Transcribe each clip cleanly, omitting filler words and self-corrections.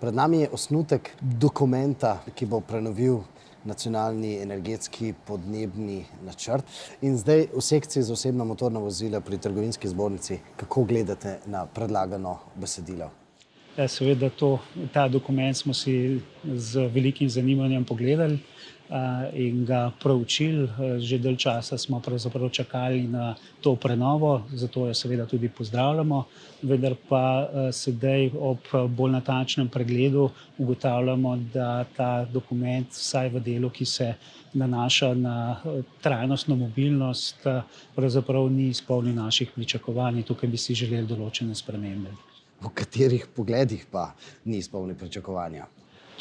Pred nami je osnutek dokumenta, ki bo prenovil nacionalni energetski podnebni načrt. In zdaj v sekciji za osebna motorna vozila pri Trgovinski zbornici, kako gledate na predlagano besedilo? Seveda ta dokument smo si z velikim zanimanjem pogledali in ga proučili. Že dalj časa smo pravzaprav čakali na to prenovo, zato jo seveda tudi pozdravljamo, vendar pa sedaj ob bolj natančnem pregledu ugotavljamo, da ta dokument, vsaj v delu, ki se nanaša na trajnostno mobilnost, pravzaprav ni izpolnil naših pričakovanj in tukaj bi si želeli določene spremembe. V katerih pogledih pa ni izpolnil pričakovanja?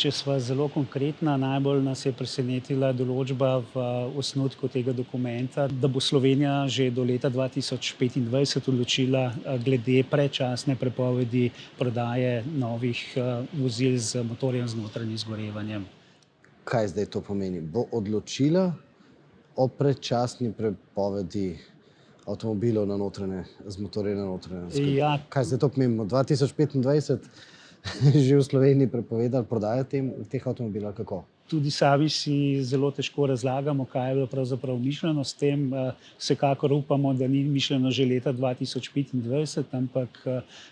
Če sva zelo konkretna, najbolj nas je presenetila določba v osnutku tega dokumenta, da bo Slovenija že do leta 2025 odločila glede predčasne prepovedi prodaje novih vozil z motorjem z notranjim izgorevanjem. Kaj zdaj to pomeni? Bo odločila o predčasni prepovedi avtomobilov z motorjem na notranje izgorevanje? Ja. Kaj zdaj to pomeni? 2025 že v Sloveniji prepovedali prodajo teh avtomobilov, kako? Tudi sami si zelo težko razlagamo, kaj je bilo pravzaprav mišljeno s tem. Vsekakor upamo, da ni mišljeno že leta 2025, ampak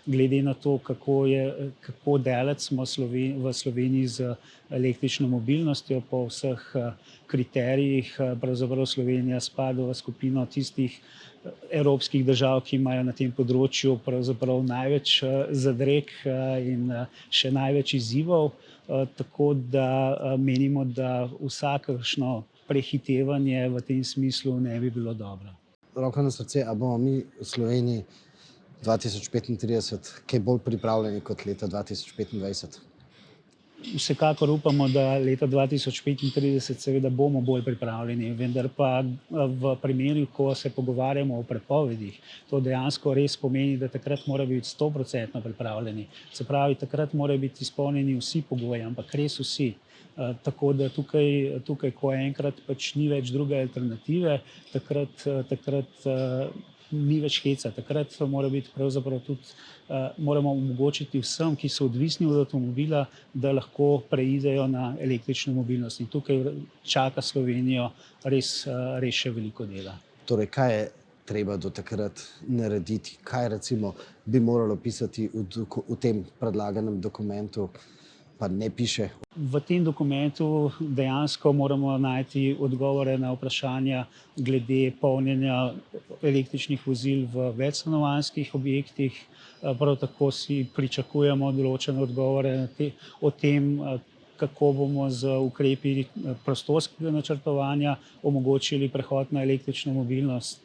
glede na to, kako daleč smo v Sloveniji z električno mobilnostjo po vseh kriterijih, pravzaprav Slovenija spada v skupino tistih evropskih držav, ki imajo na tem področju pravzaprav največ zadreg in še največ izzivov. Tako da menimo, da vsakršno prehitevanje v tem smislu ne bi bilo dobro. Roko na srce, a bomo mi v Sloveniji 2035 kaj bolj pripravljeni kot leta 2025? Vsekakor upamo, da leta 2035 seveda bomo bolj pripravljeni, vendar pa v primeru, ko se pogovarjamo o prepovedih, to dejansko res pomeni, da takrat mora biti 100% pripravljeni. Se pravi, takrat morajo biti izpolnjeni vsi pogoji, ampak res vsi. Tako da tukaj, ko enkrat pač ni več druge alternative, takrat ni več heca. Takrat mora biti pravzaprav tudi, moramo omogočiti vsem, ki so odvisni od avtomobila, da lahko preidejo na električno mobilnost. In tukaj čaka Slovenijo res še veliko dela. Torej, kaj je treba do takrat narediti? Kaj recimo bi moralo pisati v tem predlaganem dokumentu, pa ne piše? V tem dokumentu dejansko moramo najti odgovore na vprašanja glede polnjenja električnih vozil v večstanovanjskih objektih. Prav tako si pričakujemo določene odgovore o tem, kako bomo z ukrepi prostorskega načrtovanja omogočili prehod na električno mobilnost.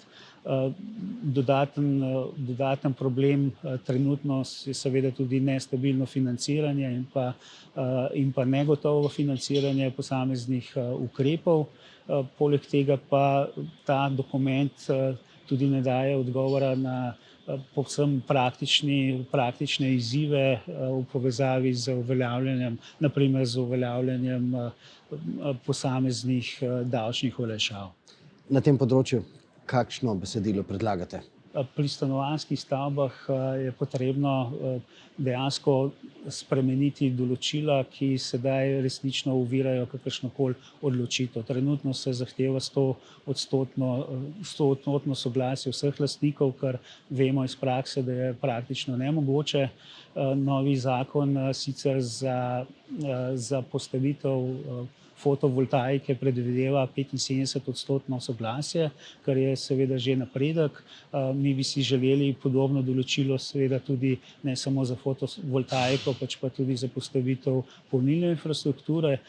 Dodaten problem trenutno je seveda tudi nestabilno financiranje in pa negotovo financiranje posameznih ukrepov. Poleg tega pa ta dokument tudi ne daje odgovora na povsem praktične izzive v povezavi z uveljavljanjem, na primer z uveljavljanjem posameznih davčnih olajšav. Na tem področju kakšno besedilo predlagate? Pri stanovanjskih stavbah je potrebno dejansko spremeniti določila, ki sedaj resnično ovirajo kakršnokoli odločitev. Trenutno se zahteva 100-odstotno soglasje vseh lastnikov, kar vemo iz prakse, da je praktično nemogoče. Novi zakon sicer za postavitev fotovoltaike predvideva 75-odstotno soglasje, kar je seveda že napredek. Mi bi si želeli podobno določilo seveda tudi ne samo za fotovoltaiko, pač pa tudi za postavitev polnilne infrastrukture.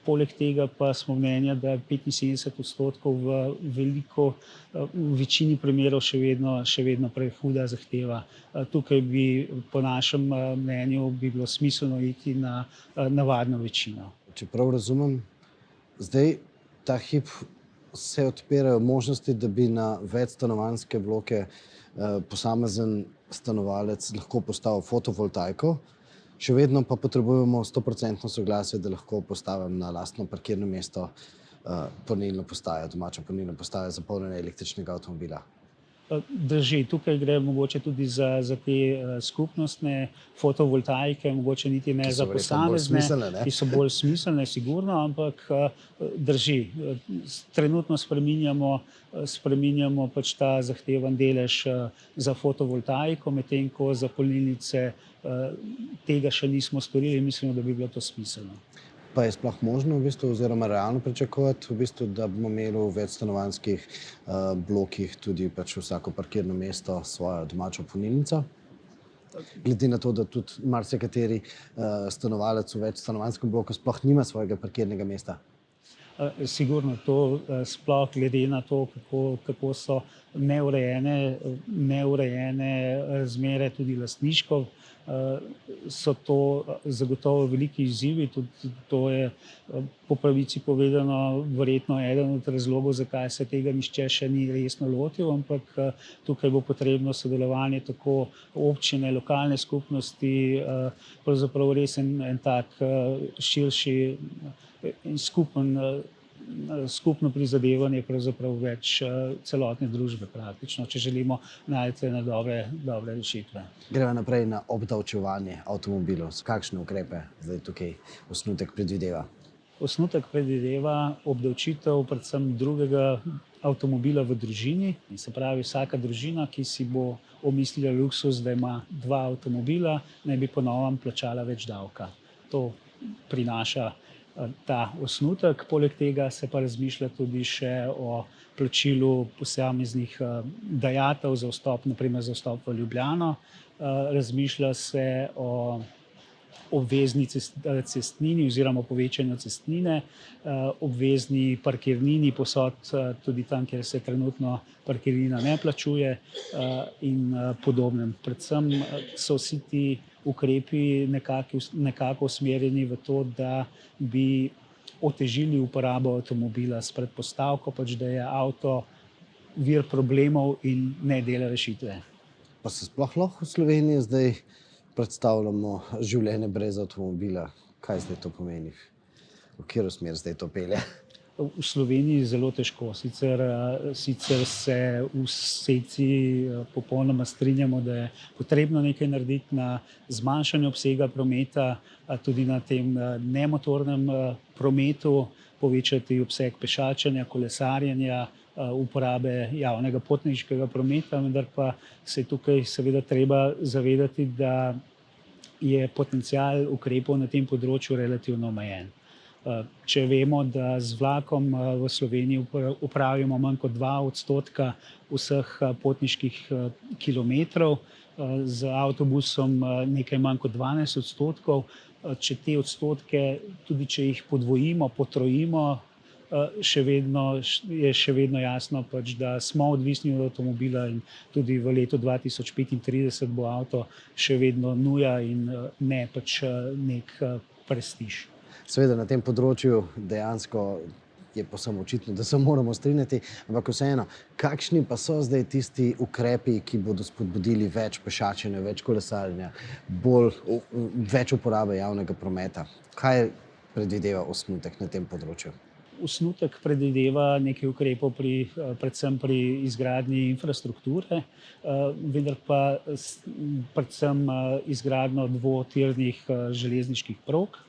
Poleg tega pa smo mnenja, da 75% v večini primerov še vedno prehuda zahteva. Tukaj bi po našem mnenju bilo smiselno iti na navadno večino. Če prav razumem, zdaj ta hip se odpirajo možnosti, da bi na večstanovanjske bloke posamezen stanovalec lahko postavil fotovoltaiko, še vedno pa potrebujemo 100% soglasje, da lahko postavim na lastno parkirno mesto polnilno postajo, domačo polnilno postajo za polnjenje električnega avtomobila. Drži, tukaj gre mogoče tudi za te skupnostne fotovoltaike, mogoče niti ne Ki so za verjetno bolj posamezne, smiselne, ne? ki so bolj smiselne, sigurno, ampak drži. Trenutno spreminjamo pač ta zahteven delež za fotovoltaiko, medtem ko za polnilnice tega še nismo storili in mislimo, da bi bilo to smiselno. Pa je sploh možno v bistvu, oziroma realno pričakovati, v bistvu, da bomo imeli v večstanovanjskih blokih tudi pač vsako parkirno mesto svojo domačo polnilnico? Glede na to, da tudi marsikateri stanovalec v večstanovanjskem bloku sploh nima svojega parkirnega mesta. Sigurno to, sploh glede na to, kako so neurejene razmere tudi lastniško, so to zagotovo veliki izzivi. Tudi to je po pravici povedano verjetno eden od razlogov, zakaj se tega nihče še ni resno lotil, ampak tukaj bo potrebno sodelovanje tako občine, lokalne skupnosti, pravzaprav res en tak širši in skupno prizadevanje pravzaprav več celotne družbe praktično, če želimo najti ene dobre rešitve. Gremo naprej na obdavčevanje avtomobilov. Kakšne ukrepe zdaj tukaj osnutek predvideva? Osnutek predvideva obdavčitev predvsem drugega avtomobila v družini. Se pravi, vsaka družina, ki si bo omislila luksuz, da ima 2 avtomobila, naj bi po novem plačala več davka. To prinaša ta osnutek. Poleg tega se pa razmišlja tudi še o plačilu posameznih dajatev za vstop, naprimer za vstop v Ljubljano. Razmišlja se o obvezni cestnini oziroma povečanju cestnine, obvezni parkirnini povsod, tudi tam, kjer se trenutno parkirnina ne plačuje, in podobnem. Predvsem so vsi ti ukrepi nekako usmerjeni v to, da bi otežili uporabo avtomobila s predpostavko, pač da je avto vir problemov in ne del rešitve. Pa se sploh lahko v Sloveniji zdaj predstavljamo življenje brez avtomobila? Kaj zdaj to pomeni? V katero smer zdaj to pelje? V Sloveniji zelo težko. Sicer se v sekciji popolnoma strinjamo, da je potrebno nekaj narediti na zmanjšanju obsega prometa, tudi na tem nemotornem prometu, povečati obseg pešačenja, kolesarjenja, uporabe javnega potniškega prometa, vendar pa se je tukaj seveda treba zavedati, da je potencial ukrepov na tem področju relativno omejen. Če vemo, da z vlakom v Sloveniji opravimo manj kot 2% vseh potniških kilometrov, z avtobusom nekaj manj kot 12%, če te odstotke, tudi če jih podvojimo, potrojimo, je še vedno jasno, pač, da smo odvisni od avtomobila in tudi v letu 2035 bo avto še vedno nuja in ne pač nek prestiž. Seveda na tem področju dejansko je povsem očitno, da se moramo strinjati, ampak vseeno, kakšni pa so zdaj tisti ukrepi, ki bodo spodbudili več pešačenja, več kolesarjenja, več uporabe javnega prometa? Kaj predvideva osnutek na tem področju? Osnutek predvideva nekaj ukrepov predvsem pri izgradnji infrastrukture, vendar pa predvsem izgradnjo dvotirnih železniških prog,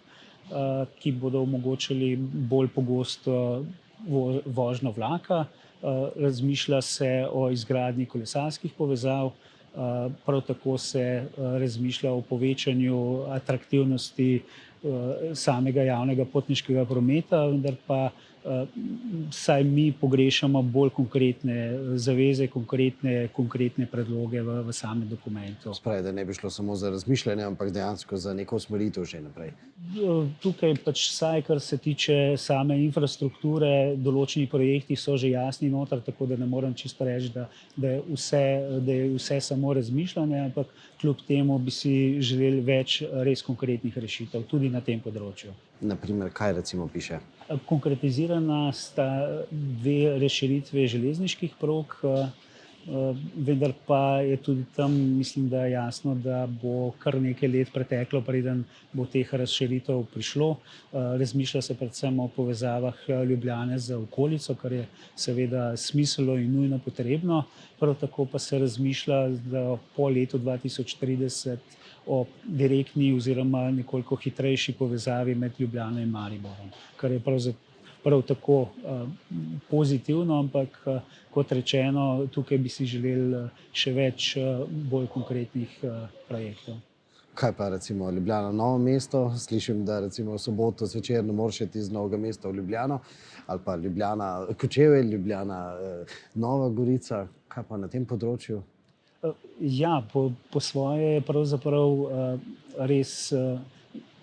ki bodo omogočili bolj pogosto vožnjo vlaka. Razmišlja se o izgradnji kolesarskih povezav, prav tako se razmišlja o povečanju atraktivnosti samega javnega potniškega prometa, vendar pa saj mi pogrešamo bolj konkretne zaveze, konkretne predloge v samem dokumentu. Spravi, da ne bi šlo samo za razmišljanje, ampak dejansko za neko usmeritev že naprej. Tukaj pač vsaj, kar se tiče same infrastrukture, določeni projekti so že jasni noter, tako da ne morem čisto reči, da je vse samo razmišljanje, ampak kljub temu bi si želeli več res konkretnih rešitev, tudi na tem področju. Naprimer, kaj recimo piše? Konkretizirana sta 2 razširitve železniških prog, vendar pa je tudi tam, mislim, da je jasno, da bo kar nekaj let preteklo, preden bo teh razširitev prišlo. Razmišlja se predvsem o povezavah Ljubljane z okolico, kar je seveda smiselno in nujno potrebno. Prav tako pa se razmišlja, da po letu 2030 o direktni oziroma nekoliko hitrejši povezavi med Ljubljano in Mariborom, kar je prav tako pozitivno, ampak kot rečeno, tukaj bi si želeli še več bolj konkretnih projektov. Kaj pa recimo Ljubljana, Novo mesto? Slišim, da recimo v soboto zvečer ne moreš iti iz Novega mesta v Ljubljano, ali pa Ljubljana, Kočevje, Ljubljana, Nova Gorica. Kaj pa na tem področju? Ja, po svoje je pravzaprav res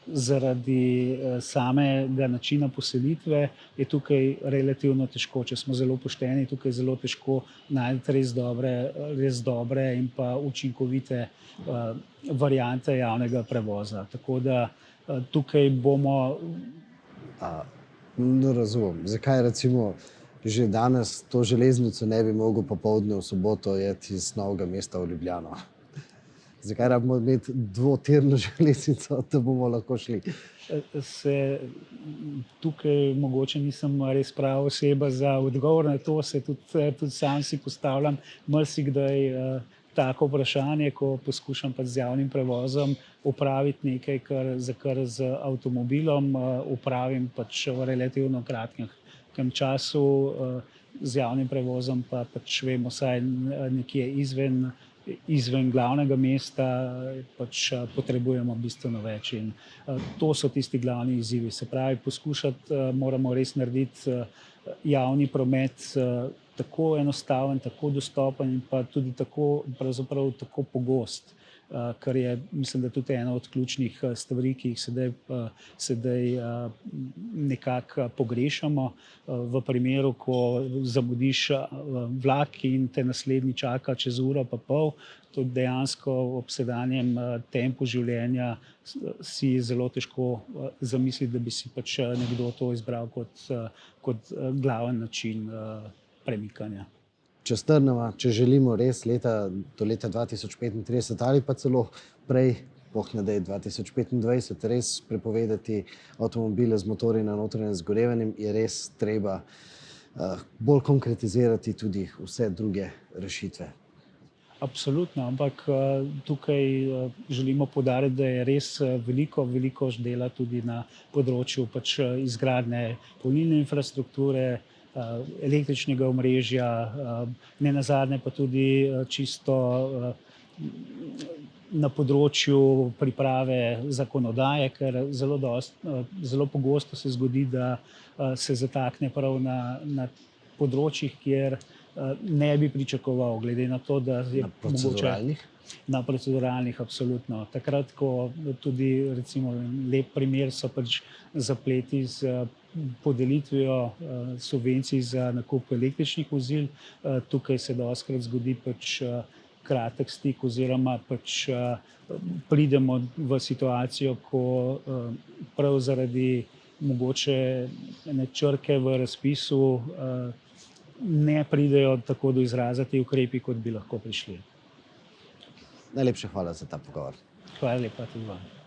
zaradi samega načina poselitve je tukaj relativno težko. Če smo zelo pošteni, tukaj je zelo težko najti res dobre in pa učinkovite variante javnega prevoza. Tako da tukaj bomo. Ne razumem. Zakaj recimo že danes to železnico ne bi mogel popoldne v soboto iti iz Novega mesta v Ljubljano? Zakaj rabimo imeti dvotirno železnico, da bomo lahko šli? Tukaj mogoče nisem res prava oseba za odgovor na to, se tudi sam si postavljam marsikdaj tako vprašanje, ko poskušam pač z javnim prevozom opraviti nekaj, kar z avtomobilom opravim pač v relativno kratkem času, z javnim prevozom pa pač vemo, vsaj nekje izven glavnega mesta pač potrebujemo bistveno več in to so tisti glavni izzivi. Se pravi, poskušati moramo res narediti javni promet tako enostaven, tako dostopen in pa tudi pravzaprav tako pogost, kar je, mislim, da tudi ena od ključnih stvari, ki jih sedaj nekako pogrešamo. V primeru, ko zamudiš vlak in te naslednji čaka čez uro pa pol, to dejansko ob sedanjem tempu življenja si zelo težko zamisliti, da bi si pač nekdo to izbral kot glaven način premikanja. Če strnemo, če želimo res do leta 2035 ali pa celo prej, bog ne daj 2025, res prepovedati avtomobile z motorji na notranjem izgorevanjem, je res treba bolj konkretizirati tudi vse druge rešitve. Absolutno, ampak tukaj želimo poudariti, da je res veliko dela tudi na področju pač izgradnje polnilne infrastrukture, električnega omrežja, nenazadnje pa tudi čisto na področju priprave zakonodaje, ker zelo pogosto se zgodi, da se zatakne prav na področjih, kjer ne bi pričakoval, glede na to, da je proceduralnih? Na proceduralnih, absolutno. Takrat, ko tudi recimo lep primer so pač zapleti z podelitvijo subvencij za nakup električnih vozil, tukaj se dostikrat zgodi pač kratek stik oziroma pač pridemo v situacijo, ko prav zaradi mogoče ene črke v razpisu ne pridejo tako do izraza ti ukrepi, kot bi lahko prišli. Najlepša hvala za ta pogovor. Hvala lepa tudi vam.